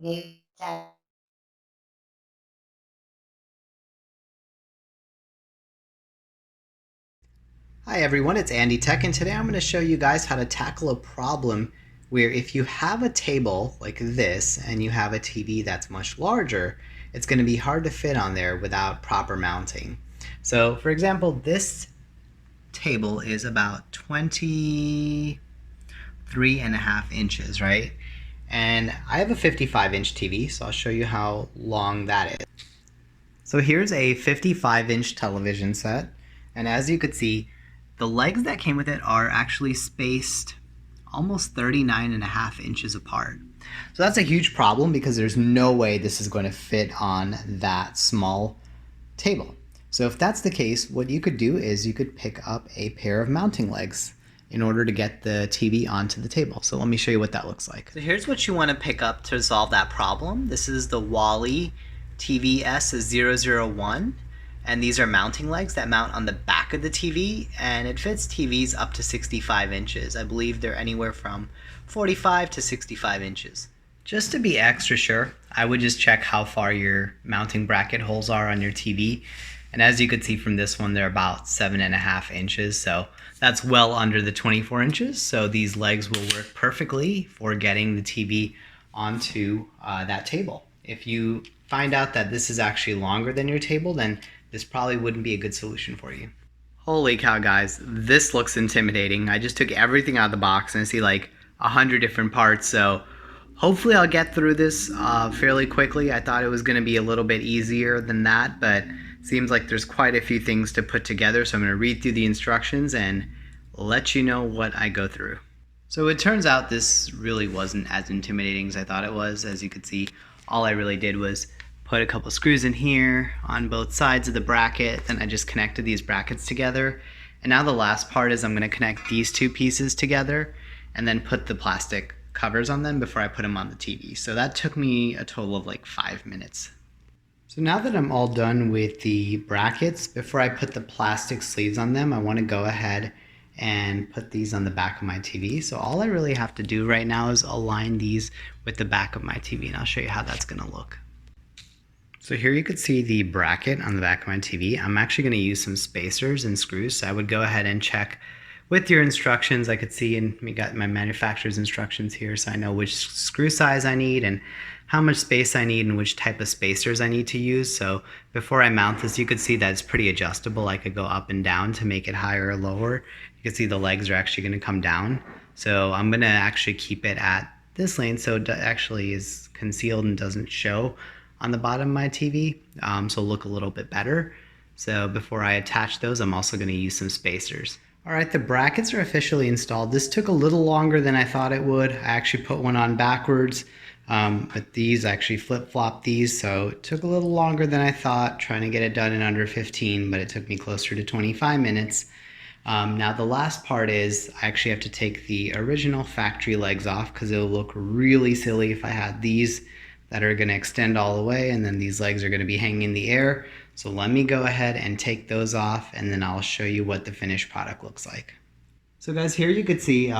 Hi everyone, it's Andy Tech, and today I'm going to show you guys how to tackle a problem where if you have a table like this and you have a TV that's much larger, it's going to be hard to fit on there without proper mounting. So for example, this table is about 23.5 inches, right? And I have a 55-inch TV, so I'll show you how long that is. So here's a 55-inch television set, and as you could see, the legs that came with it are actually spaced almost 39.5 inches apart. So that's a huge problem because there's no way this is going to fit on that small table. So if that's the case, what you could do is you could pick up a pair of mounting legs in order to get the TV onto the table. So let me show you what that looks like. So here's what you want to pick up to solve that problem. This is the Wali TV S001, and these are mounting legs that mount on the back of the TV, and it fits TVs up to 65 inches. I believe they're anywhere from 45 to 65 inches. Just to be extra sure, I would just check how far your mounting bracket holes are on your TV. And as you can see from this one, they're about 7.5 inches. So that's well under the 24 inches. So these legs will work perfectly for getting the TV onto that table. If you find out that this is actually longer than your table, then this probably wouldn't be a good solution for you. Holy cow, guys, this looks intimidating. I just took everything out of the box and I see like 100 different parts. So hopefully I'll get through this fairly quickly. I thought it was going to be a little bit easier than that, but it seems like there's quite a few things to put together. So I'm going to read through the instructions and let you know what I go through. So it turns out this really wasn't as intimidating as I thought it was. As you could see, all I really did was put a couple screws in here on both sides of the bracket. Then I just connected these brackets together. And now the last part is I'm going to connect these two pieces together and then put the plastic covers on them before I put them on the TV. So that took me a total of like 5 minutes. So now that I'm all done with the brackets, before I put the plastic sleeves on them, I want to go ahead and put these on the back of my TV. So all I really have to do right now is align these with the back of my TV, and I'll show you how that's going to look. So here you could see the bracket on the back of my TV. I'm actually going to use some spacers and screws. So I would go ahead and check with your instructions. I could see, and we got my manufacturer's instructions here, so I know which screw size I need and how much space I need and which type of spacers I need to use. So before I mount this, you could see that it's pretty adjustable. I could go up and down to make it higher or lower. You can see the legs are actually going to come down. So I'm going to actually keep it at this lane so it actually is concealed and doesn't show on the bottom of my TV, so it'll look a little bit better. So before I attach those, I'm also going to use some spacers. All right, the brackets are officially installed. This took a little longer than I thought it would. I actually put one on backwards, but these actually flip-flopped these, so it took a little longer than I thought, trying to get it done in under 15, but it took me closer to 25 minutes. Now the last part is I actually have to take the original factory legs off because it'll look really silly if I had these that are going to extend all the way and then these legs are going to be hanging in the air. So let me go ahead and take those off and then I'll show you what the finished product looks like. So guys, here you could see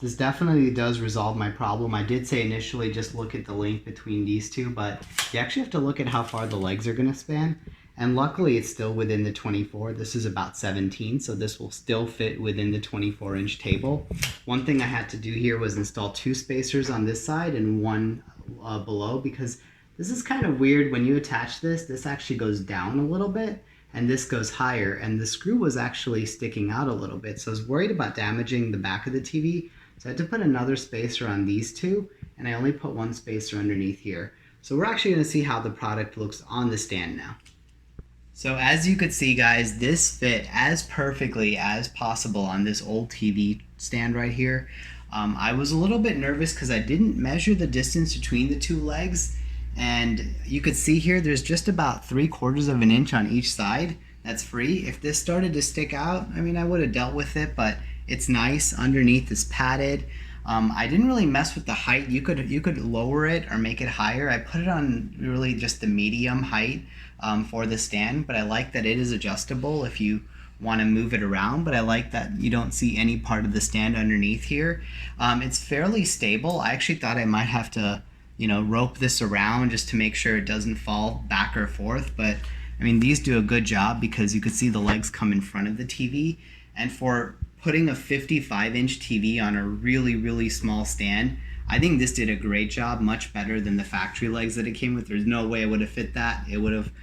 this definitely does resolve my problem. I did say initially just look at the length between these two, but you actually have to look at how far the legs are going to span. And luckily it's still within the 24. This is about 17, so this will still fit within the 24-inch table. One thing I had to do here was install two spacers on this side and one below, because this is kind of weird. When you attach this actually goes down a little bit and this goes higher, and the screw was actually sticking out a little bit, so I was worried about damaging the back of the TV, so I had to put another spacer on these two, and I only put one spacer underneath here. So we're actually going to see how the product looks on the stand now. So as you could see, guys, this fit as perfectly as possible on this old TV stand right here. I was a little bit nervous because I didn't measure the distance between the two legs, and you could see here there's just about 3/4 of an inch on each side. That's free. If this started to stick out, I mean, I would have dealt with it, but it's nice. Underneath is padded. I didn't really mess with the height. You could lower it or make it higher. I put it on really just the medium height for the stand, but I like that it is adjustable if you want to move it around, but I like that you don't see any part of the stand underneath here. It's fairly stable. I actually thought I might have to rope this around just to make sure it doesn't fall back or forth. But I mean, these do a good job because you could see the legs come in front of the TV. And for putting a 55-inch TV on a really, really small stand, I think this did a great job, much better than the factory legs that it came with. There's no way it would have fit that. It wouldn't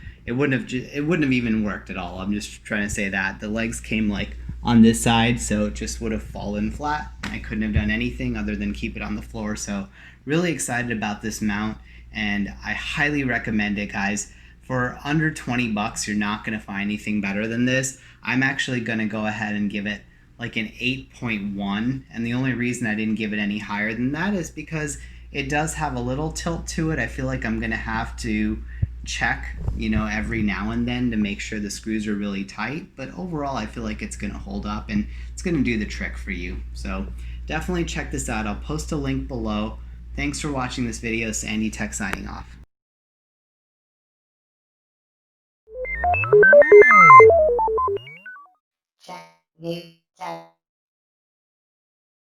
have even worked at all. I'm just trying to say that the legs came like on this side, so it just would have fallen flat. I couldn't have done anything other than keep it on the floor. So really excited about this mount, and I highly recommend it, guys. For under 20 bucks, you're not going to find anything better than this. I'm actually going to go ahead and give it like an 8.1, and the only reason I didn't give it any higher than that is because it does have a little tilt to it. I feel like I'm going to have to check, every now and then to make sure the screws are really tight, but overall I feel like it's going to hold up and it's going to do the trick for you. So definitely check this out. I'll post a link below. Thanks for watching this video. Sandy Tech signing off. Check, new, check.